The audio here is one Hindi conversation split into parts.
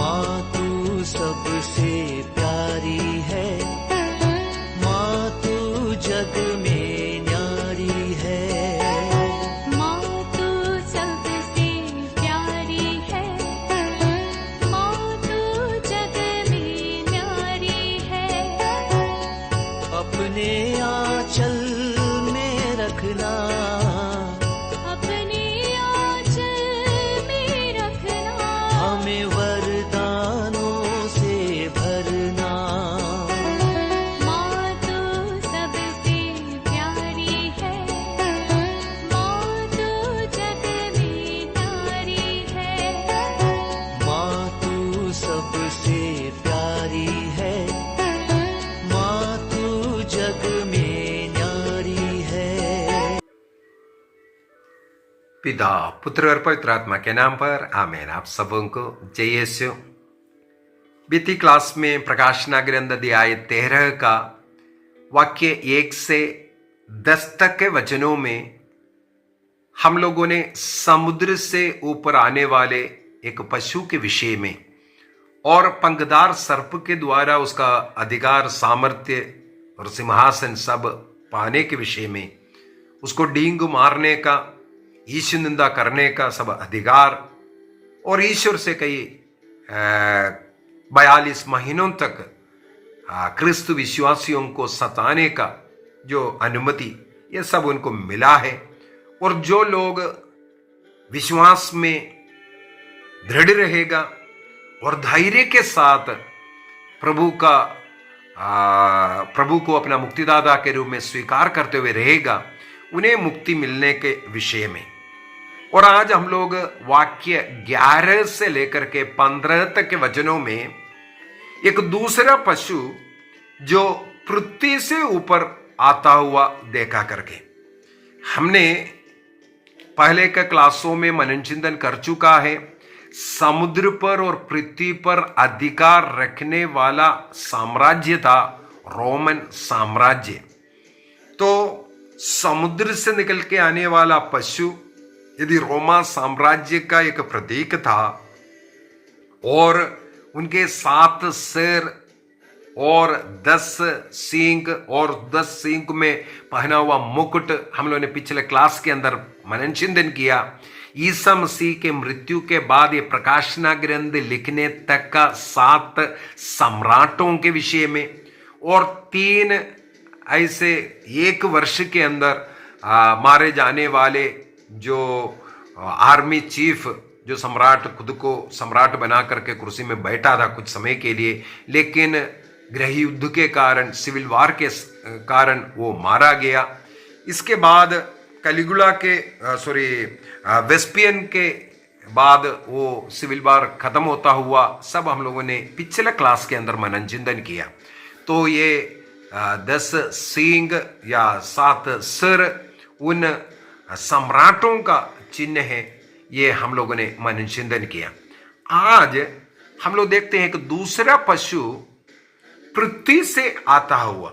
माँ तू सबसे प्यारी है, माँ तू जग में न्यारी है। माँ तू सबसे प्यारी है, माँ तू जग में न्यारी है। अपने आंचल में रखना, अपने आंचल में रखना। हमें वरदानों से भरना। माँ तू सबसे प्यारी है, माँ तू जग में न्यारी है। माँ तू सबसे प्यारी है, माँ तू जग में न्यारी है। पिता, पुत्र और पवित्र आत्मा के नाम पर आमीन। आप सबों को जय यीशु। बीती क्लास में प्रकाशना ग्रंथ अध्याय 13 का वाक्य 1 से 10 तक के वचनों में हम लोगों ने समुद्र से ऊपर आने वाले एक पशु के विषय में और पंखदार सर्प के द्वारा उसका अधिकार, सामर्थ्य और सिंहासन सब पाने के विषय में, उसको डींग मारने का, ईश्वर निंदा करने का सब अधिकार और ईश्वर से कई 42 महीनों तक क्रिस्तु विश्वासियों को सताने का जो अनुमति, ये सब उनको मिला है। और जो लोग विश्वास में दृढ़ रहेगा और धैर्य के साथ प्रभु को अपना मुक्तिदाता के रूप में स्वीकार करते हुए रहेगा, उन्हें मुक्ति मिलने के विषय में। और आज हम लोग वाक्य 11 से लेकर के 15 तक के वचनों में एक दूसरा पशु जो पृथ्वी से ऊपर आता हुआ देखा करके, हमने पहले के क्लासों में मनन चिंतन कर चुका है। समुद्र पर और पृथ्वी पर अधिकार रखने वाला साम्राज्य था रोमन साम्राज्य। तो समुद्र से निकल के आने वाला पशु यदि रोमा साम्राज्य का एक प्रतीक था और उनके 7 सिर और 10 सींग और 10 सींग में पहना हुआ मुकुट, हम लोगों ने पिछले क्लास के अंदर मनन चिंतन किया। ईसा मसीह के मृत्यु के बाद ये प्रकाशना ग्रंथ लिखने तक का 7 सम्राटों के विषय में और 3 ऐसे 1 वर्ष के अंदर मारे जाने वाले जो आर्मी चीफ, जो सम्राट खुद को सम्राट बना करके कुर्सी में बैठा था कुछ समय के लिए, लेकिन गृह युद्ध के कारण, सिविल वार के कारण वो मारा गया। इसके बाद कैलिगुला के वेस्पियन के बाद वो सिविल वार खत्म होता हुआ सब हम लोगों ने पिछले क्लास के अंदर मनन चिंतन किया। तो ये 10 सींग या 7 सिर उन सम्राटों का चिन्ह है, ये हम लोगों ने मनन चिंतन किया। आज हम लोग देखते हैं कि दूसरा पशु पृथ्वी से आता हुआ,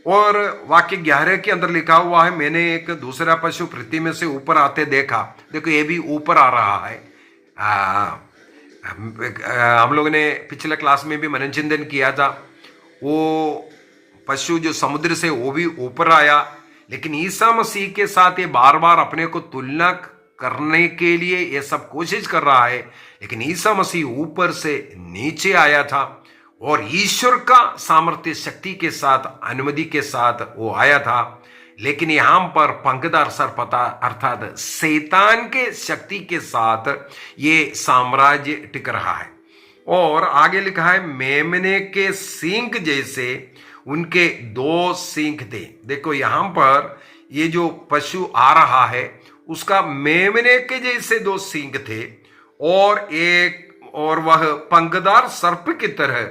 और वाक्य 11 के अंदर लिखा हुआ है, मैंने एक दूसरा पशु पृथ्वी में से ऊपर आते देखा। देखो ये भी ऊपर आ रहा है। हम लोगों ने पिछले क्लास में भी मनन चिंतन किया था। वो पशु जो समुद्र से, वो भी ऊपर आया, लेकिन ईसा मसीह के साथ ये बार बार अपने को तुलना करने के लिए ये सब कोशिश कर रहा है। लेकिन ईसा मसीह ऊपर से नीचे आया था और ईश्वर का सामर्थ्य शक्ति के साथ, अनुमति के साथ वो आया था। लेकिन यहां पर पंखदार सर्प अर्थात शैतान के शक्ति के साथ ये साम्राज्य टिक रहा है। और आगे लिखा है, मेमने के सींग जैसे उनके 2 सींग थे। देखो यहां पर ये जो पशु आ रहा है उसका मेमने के जैसे 2 सींग थे और वह पंखदार सर्प की तरह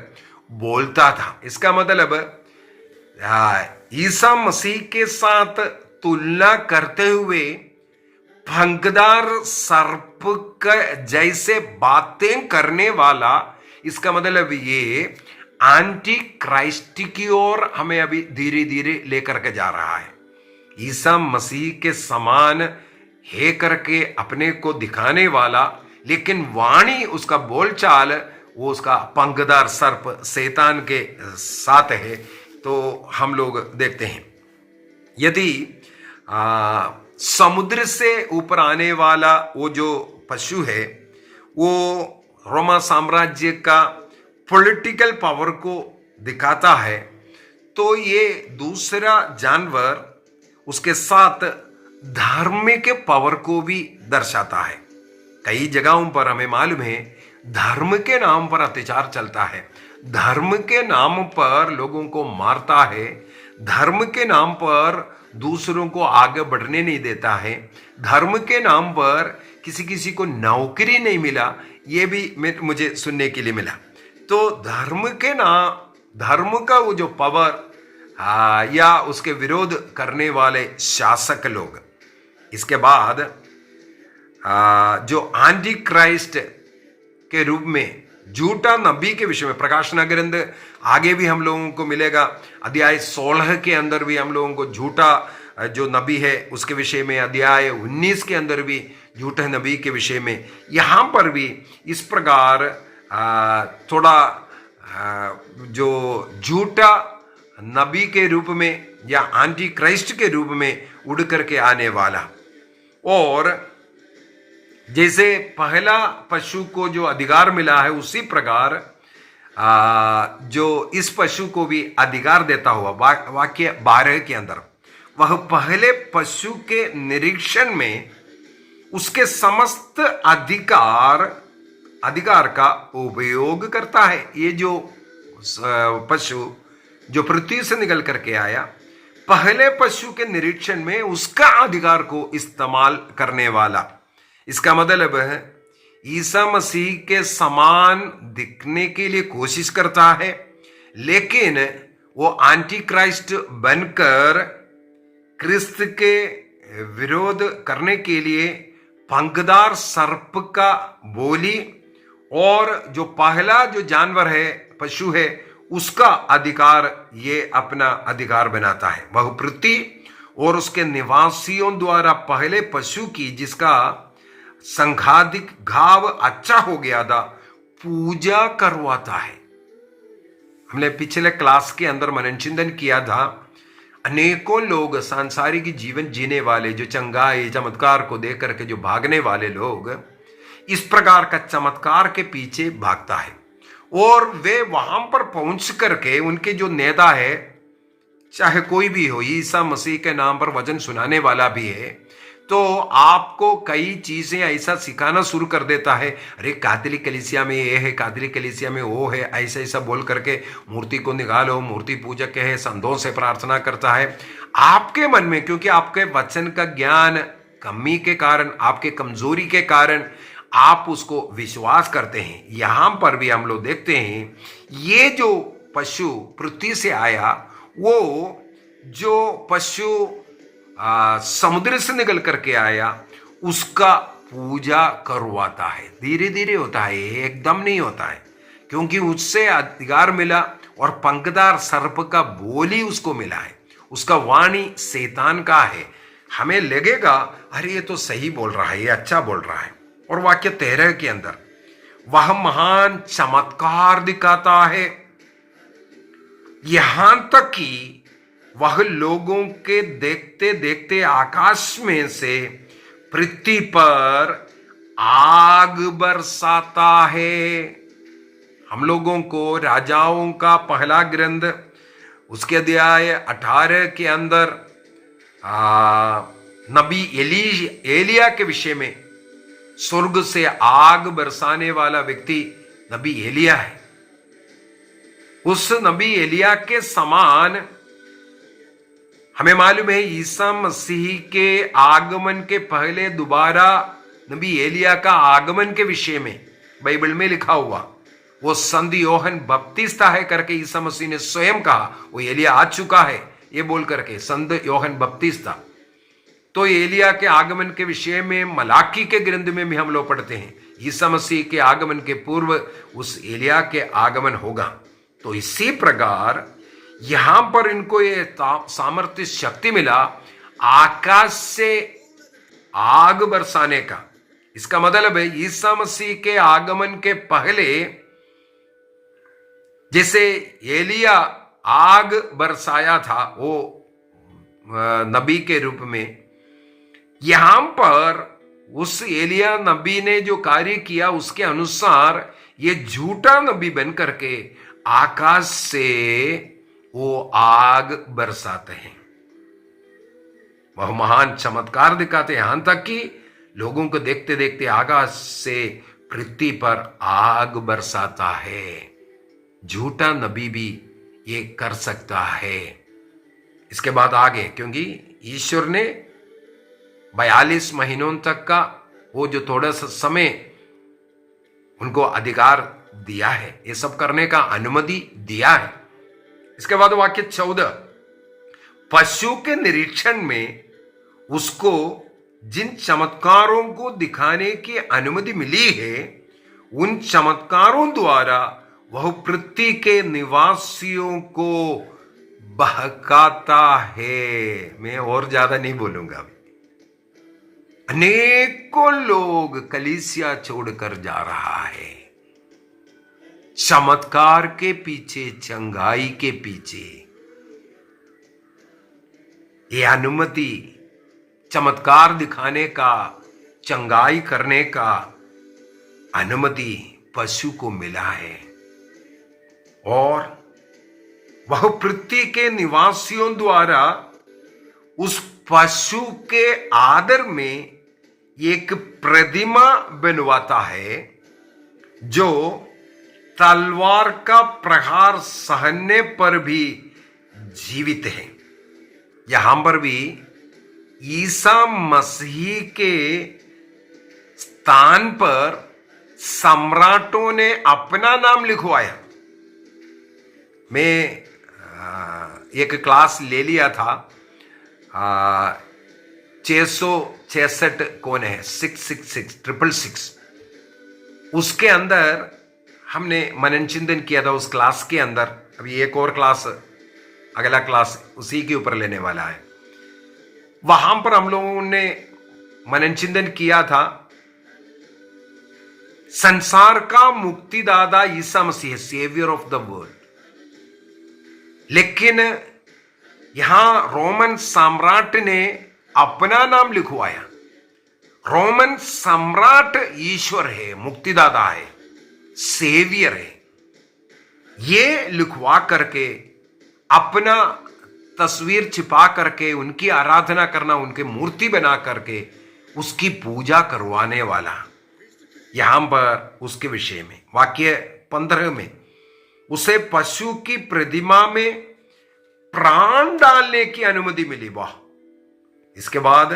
बोलता था। इसका मतलब ईसा मसीह के साथ तुलना करते हुए पंखदार सर्प का जैसे बातें करने वाला, इसका मतलब ये एंटी क्राइस्ट की ओर हमें अभी धीरे धीरे लेकर के जा रहा है। ईसा मसीह के समान है करके अपने को दिखाने वाला लेकिन वाणी उसका बोलचाल वो उसका पंखदार सर्प शैतान के साथ है। तो हम लोग देखते हैं यदि समुद्र से ऊपर आने वाला वो जो पशु है वो रोमा साम्राज्य का पॉलिटिकल पावर को दिखाता है, तो ये दूसरा जानवर उसके साथ धार्मिक पावर को भी दर्शाता है। कई जगहों पर हमें मालूम है धर्म के नाम पर अत्याचार चलता है, धर्म के नाम पर लोगों को मारता है, धर्म के नाम पर दूसरों को आगे बढ़ने नहीं देता है, धर्म के नाम पर किसी किसी को नौकरी नहीं मिला, ये भी मुझे सुनने के लिए मिला। तो धर्म के नाम, धर्म का वो जो पावर या उसके विरोध करने वाले शासक लोग, इसके बाद जो एंटी क्राइस्ट के रूप में झूठा नबी के विषय में प्रकाशना ग्रंथ आगे भी हम लोगों को मिलेगा, अध्याय 16 के अंदर भी हम लोगों को झूठा जो नबी है उसके विषय में, अध्याय 19 के अंदर भी झूठे नबी के विषय में, यहाँ पर भी इस प्रकार थोड़ा जो झूठा नबी के रूप में या एंटी क्राइस्ट के रूप में उड़ करके आने वाला, और जैसे पहला पशु को जो अधिकार मिला है उसी प्रकार जो इस पशु को भी अधिकार देता हुआ वाक्य 12 के अंदर, वह पहले पशु के निरीक्षण में उसके समस्त अधिकार का उपयोग करता है। ये जो पशु जो पृथ्वी से निकल करके आया, पहले पशु के निरीक्षण में उसका अधिकार को इस्तेमाल करने वाला, इसका मतलब है ईसा मसीह के समान दिखने के लिए कोशिश करता है, लेकिन वो एंटी क्राइस्ट बनकर क्रिस्त के विरोध करने के लिए पंखदार सर्प का बोली और जो पहला जो जानवर है पशु है उसका अधिकार ये अपना अधिकार बनाता है। वह पृथ्वी और उसके निवासियों द्वारा पहले पशु की जिसका संघातिक घाव अच्छा हो गया था पूजा करवाता है। हमने पिछले क्लास के अंदर मनन चिंतन किया था, अनेकों लोग सांसारिक जीवन जीने वाले जो चंगाई चमत्कार को देख करके जो भागने वाले लोग इस प्रकार का चमत्कार के पीछे भागता है, और वे वहां पर पहुंच करके उनके जो नेता है, चाहे कोई भी हो, ईसा मसीह के नाम पर वचन सुनाने वाला भी है, तो आपको कई चीजें ऐसा सिखाना शुरू कर देता है। अरे कैथोलिक कलीसिया में ये है, कैथोलिक कलीसिया में वो है, ऐसा ऐसा बोल करके मूर्ति को निकालो, मूर्ति पूजक है, संतों से प्रार्थना करता है। आपके मन में, क्योंकि आपके वचन का ज्ञान कमी के कारण, आपके कमजोरी के कारण आप उसको विश्वास करते हैं। यहां पर भी हम लोग देखते हैं ये जो पशु पृथ्वी से आया, वो जो पशु समुद्र से निकल करके आया उसका पूजा करवाता है। धीरे धीरे होता है, एकदम नहीं होता है, क्योंकि उससे अधिकार मिला और पंखदार सर्प का बोली उसको मिला है, उसका वाणी शैतान का है। हमें लगेगा अरे ये तो सही बोल रहा है, ये अच्छा बोल रहा है। और वाक्य 13 के अंदर वह महान चमत्कार दिखाता है, यहां तक कि वह लोगों के देखते देखते आकाश में से पृथ्वी पर आग बरसाता है। हम लोगों को राजाओं का पहला ग्रंथ उसके अध्याय 18 के अंदर नबी एलिया के विषय में स्वर्ग से आग बरसाने वाला व्यक्ति नबी एलिया है। उस नबी एलिया के समान हमें मालूम है ईसा मसीह के आगमन के पहले दोबारा नबी एलिया का आगमन के विषय में बाइबल में लिखा हुआ, वो संत योहन बपतिस्ता है करके ईसा मसीह ने स्वयं कहा, वो एलिया आ चुका है ये बोल करके, संत योहन बपतिस्ता। तो एलिया के आगमन के विषय में मलाकी के ग्रंथ में भी हम लोग पढ़ते हैं ईसा मसीह के आगमन के पूर्व उस एलिया के आगमन होगा। तो इसी प्रकार यहां पर इनको ये सामर्थ्य शक्ति मिला आकाश से आग बरसाने का, इसका मतलब है ईसा मसीह के आगमन के पहले जैसे एलिया आग बरसाया था वो नबी के रूप में, यहां पर उस एलिया नबी ने जो कार्य किया उसके अनुसार ये झूठा नबी बन करके आकाश से वो आग बरसाते हैं, वह महान चमत्कार दिखाते हैं, यहां तक कि लोगों को देखते देखते आकाश से पृथ्वी पर आग बरसाता है। झूठा नबी भी ये कर सकता है। इसके बाद आगे, क्योंकि ईश्वर ने 42 महीनों तक का वो जो थोड़ा सा समय उनको अधिकार दिया है, ये सब करने का अनुमति दिया है। इसके बाद वाक्य 14, पशु के निरीक्षण में उसको जिन चमत्कारों को दिखाने की अनुमति मिली है उन चमत्कारों द्वारा वह पृथ्वी के निवासियों को बहकाता है। मैं और ज्यादा नहीं बोलूंगा। अनेकों लोग कलीसिया छोड़कर जा रहा है, चमत्कार के पीछे, चंगाई के पीछे। ये अनुमति चमत्कार दिखाने का, चंगाई करने का अनुमति पशु को मिला है, और वह पृथ्वी के निवासियों द्वारा उस पशु के आदर में एक प्रतिमा बनवाता है जो तलवार का प्रहार सहने पर भी जीवित है। यहां पर भी ईसा मसीह के स्थान पर सम्राटों ने अपना नाम लिखवाया। मैं एक क्लास ले लिया था, 666 कौन है, 666 उसके अंदर हमने मनन चिंतन किया था। उस क्लास के अंदर अभी एक और क्लास, अगला क्लास उसी के ऊपर लेने वाला है। वहां पर हम लोगों ने मनन चिंतन किया था, संसार का मुक्तिदाता Isa Masih, saviour of the world. लेकिन यहां रोमन सम्राट ने अपना नाम लिखवाया। रोमन सम्राट ईश्वर है, मुक्तिदाता है, सेवियर है। ये लिखवा करके अपना तस्वीर छिपा करके उनकी आराधना करना, उनके मूर्ति बना करके उसकी पूजा करवाने वाला। यहां पर उसके विषय में वाक्य 15 में उसे पशु की प्रतिमा में प्राण डालने की अनुमति मिली। वाह! इसके बाद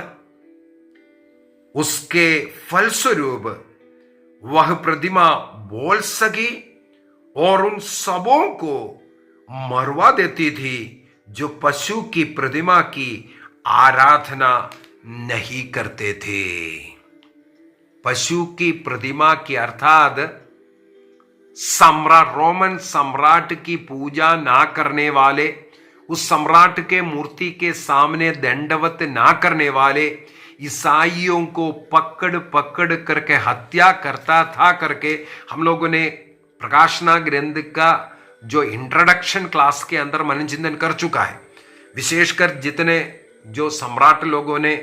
उसके फलस्वरूप वह प्रतिमा बोल सकी और उन सबों को मरवा देती थी जो पशु की प्रतिमा की आराधना नहीं करते थे। पशु की प्रतिमा की अर्थात सम्राट, रोमन सम्राट की पूजा ना करने वाले, उस सम्राट के मूर्ति के सामने दंडवत ना करने वाले ईसाइयों को पकड़ पकड़ करके हत्या करता था करके हम लोगों ने प्रकाशना ग्रंथ का जो इंट्रोडक्शन क्लास के अंदर मनन चिंतन कर चुका है। विशेषकर जितने जो सम्राट लोगों ने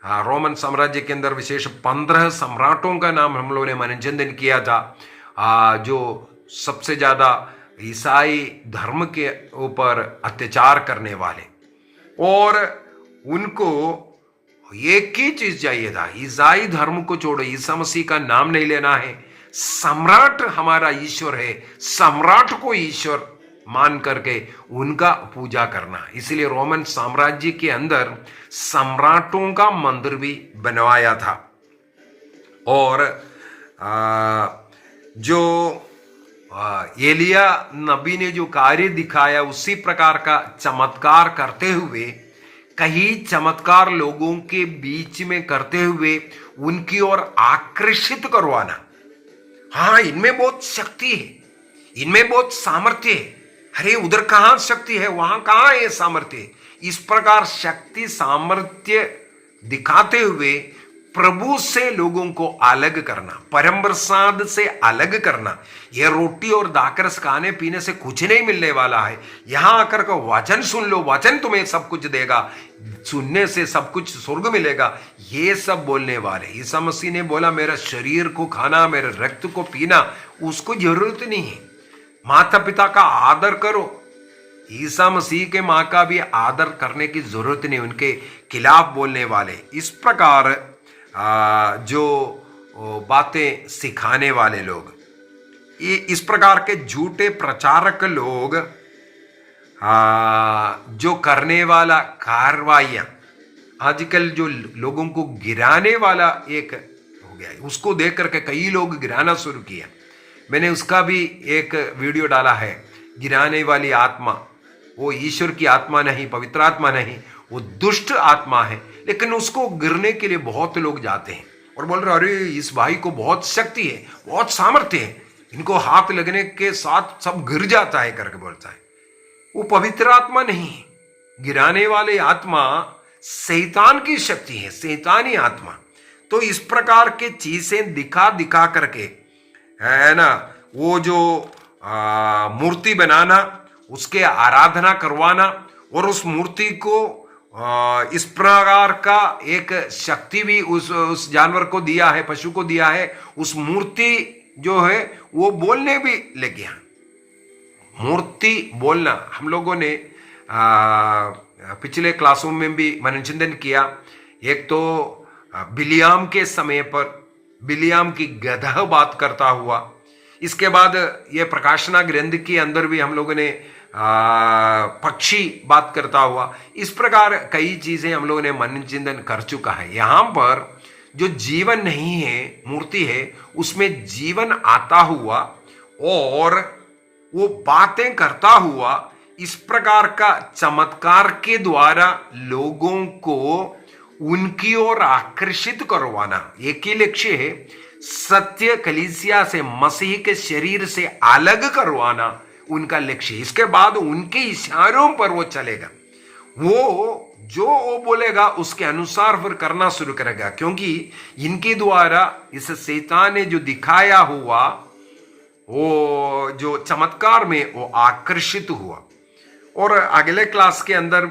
रोमन साम्राज्य के अंदर विशेष 15 सम्राटों का नाम हम लोगों ने मनन चिंतन किया था, जो सबसे ज्यादा ईसाई धर्म के ऊपर अत्याचार करने वाले, और उनको एक ही चीज चाहिए था, ईसाई धर्म को छोड़ो, ईसा मसीह का नाम नहीं लेना है, सम्राट हमारा ईश्वर है, सम्राट को ईश्वर मान करके उनका पूजा करना। इसलिए रोमन साम्राज्य के अंदर सम्राटों का मंदिर भी बनवाया था। और जो एलिया नबी ने जो कार्य दिखाया उसी प्रकार का चमत्कार करते हुए, कई चमत्कार लोगों के बीच में करते हुए उनकी ओर आकर्षित करवाना। हाँ, इनमें बहुत शक्ति है, इनमें बहुत सामर्थ्य है, अरे उधर कहां शक्ति है, वहां कहां है सामर्थ्य। इस प्रकार शक्ति सामर्थ्य दिखाते हुए प्रभु से लोगों को अलग करना, परम प्रसाद से अलग करना। ये रोटी और दाकरस खाने पीने से कुछ नहीं मिलने वाला है। यहां आकर के वचन सुन लो, वचन तुम्हें सब कुछ देगा, सुनने से सब कुछ स्वर्ग मिलेगा, ये सब बोलने वाले। ईसा मसीह ने बोला मेरा शरीर को खाना, मेरे रक्त को पीना, उसको जरूरत नहीं है। माता पिता का आदर करो। ईसा मसीह के माँ का भी आदर करने की जरूरत नहीं, उनके खिलाफ बोलने वाले। इस प्रकार जो बातें सिखाने वाले लोग, ये इस प्रकार के झूठे प्रचारक लोग, जो करने वाला कार्रवाइयां, आजकल जो लोगों को गिराने वाला एक हो गया है, उसको देख करके कई लोग गिराना शुरू किया। मैंने उसका भी एक वीडियो डाला है। गिराने वाली आत्मा वो ईश्वर की आत्मा नहीं, पवित्र आत्मा नहीं, वो दुष्ट आत्मा है। लेकिन उसको गिरने के लिए बहुत लोग जाते हैं और बोल रहे अरे इस भाई को बहुत शक्ति है, बहुत सामर्थ्य है, इनको हाथ लगने के साथ सब गिर जाता है करके बोलता है। वो पवित्र आत्मा नहीं है। गिराने वाली आत्मा शैतान की शक्ति है, शैतानी आत्मा। तो इस प्रकार के चीजें दिखा दिखा करके, है ना, वो जो मूर्ति बनाना, उसके आराधना करवाना, और उस मूर्ति को इस प्रकार का एक शक्ति भी उस जानवर को दिया है, पशु को दिया है। उस मूर्ति जो है वो बोलने भी लग गया। मूर्ति बोलना हम लोगों ने पिछले क्लासों में भी मनोचिंतन किया। एक तो बिलियाम के समय पर बिलियाम की गधा बात करता हुआ, इसके बाद ये प्रकाशना ग्रंथ के अंदर भी हम लोगों ने पक्षी बात करता हुआ, इस प्रकार कई चीजें हम लोगों ने मन चिंतन कर चुका है। यहां पर जो जीवन नहीं है, मूर्ति है, उसमें जीवन आता हुआ और वो बातें करता हुआ, इस प्रकार का चमत्कार के द्वारा लोगों को उनकी ओर आकर्षित करवाना, एक ही लक्ष्य है। सत्य कलीसिया से, मसीह के शरीर से अलग करवाना उनका लक्ष्य। इसके बाद उनके इशारों पर वो चलेगा, वो जो वो बोलेगा उसके अनुसार फिर करना शुरू करेगा, क्योंकि इनके द्वारा इस शैतान ने जो दिखाया हुआ वो जो चमत्कार में वो आकर्षित हुआ। और अगले क्लास के अंदर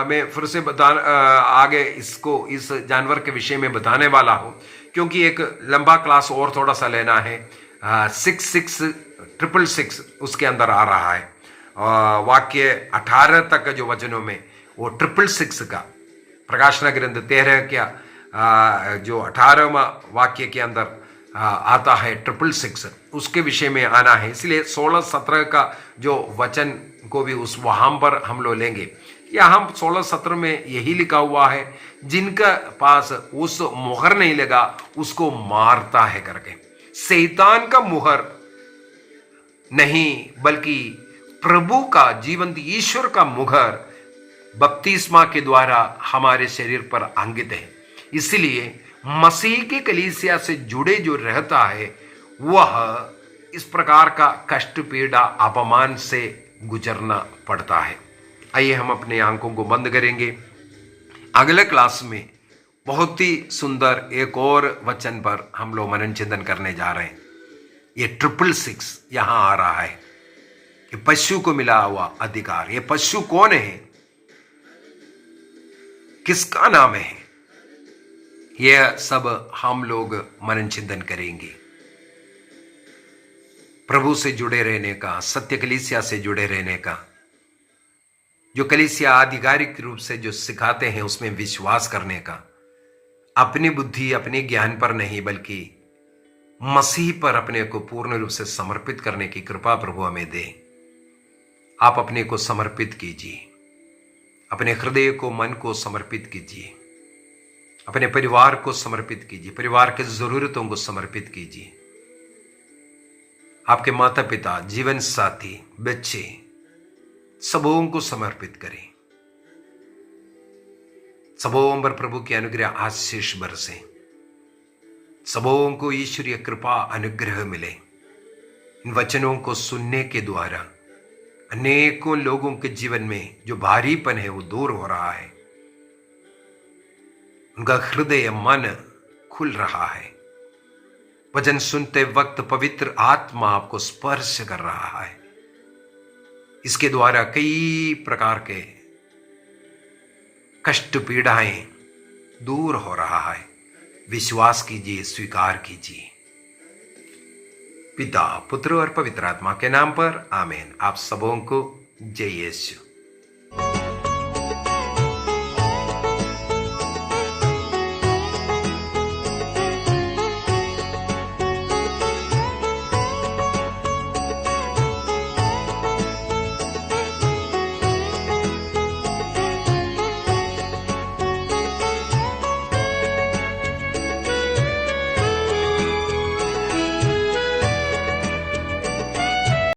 मैं फिर से आगे इसको इस जानवर के विषय में बताने वाला हूं, क्योंकि एक लंबा क्लास और थोड़ा सा लेना है। 666 उसके अंदर आ रहा है। वाक्य 18 तक जो वचनों में वो 666 का प्रकाशना ग्रंथ 13 का जो 18वां वाक्य के अंदर आता है 666, उसके विषय में आना है। इसलिए 16-17 का जो वचन को भी उस वहां पर हम लोग लेंगे। यहाँ 16-17 में यही लिखा हुआ है, जिनका पास उस मुहर नहीं लगा उसको मारता है करके। शैतान का मुहर नहीं, बल्कि प्रभु का, जीवंत ईश्वर का मुहर बपतिस्मा के द्वारा हमारे शरीर पर अंकित है। इसलिए मसीह के कलीसिया से जुड़े जो रहता है वह इस प्रकार का कष्ट, पीड़ा, अपमान से गुजरना पड़ता है। आइए हम अपने आंखों को बंद करेंगे। अगले क्लास में बहुत ही सुंदर एक और वचन पर हम लोग मनन चिंतन करने जा रहे हैं। ये 666 यहां आ रहा है, ये पशु को मिला हुआ अधिकार। ये पशु कौन है, किसका नाम है, यह सब हम लोग मनन चिंतन करेंगे। प्रभु से जुड़े रहने का, सत्य कलीसिया से जुड़े रहने का, जो कलीसिया आधिकारिक रूप से जो सिखाते हैं उसमें विश्वास करने का, अपनी बुद्धि, अपने ज्ञान पर नहीं बल्कि मसीह पर अपने को पूर्ण रूप से समर्पित करने की कृपा प्रभु हमें दे। आप अपने को समर्पित कीजिए, अपने हृदय को, मन को समर्पित कीजिए, अपने परिवार को समर्पित कीजिए, परिवार की जरूरतों को समर्पित कीजिए। आपके माता पिता, जीवन साथी, बच्चे, सबों को समर्पित करें। सबों पर प्रभु के अनुग्रह आशीष बरसे, सबों को ईश्वरीय कृपा अनुग्रह मिले। इन वचनों को सुनने के द्वारा अनेकों लोगों के जीवन में जो भारीपन है वो दूर हो रहा है। उनका हृदय, मन खुल रहा है। वचन सुनते वक्त पवित्र आत्मा आपको स्पर्श कर रहा है। इसके द्वारा कई प्रकार के कष्ट पीड़ाएं दूर हो रहा है। विश्वास कीजिए, स्वीकार कीजिए। पिता, पुत्र और पवित्र आत्मा के नाम पर आमीन। आप सबों को जय यीशु।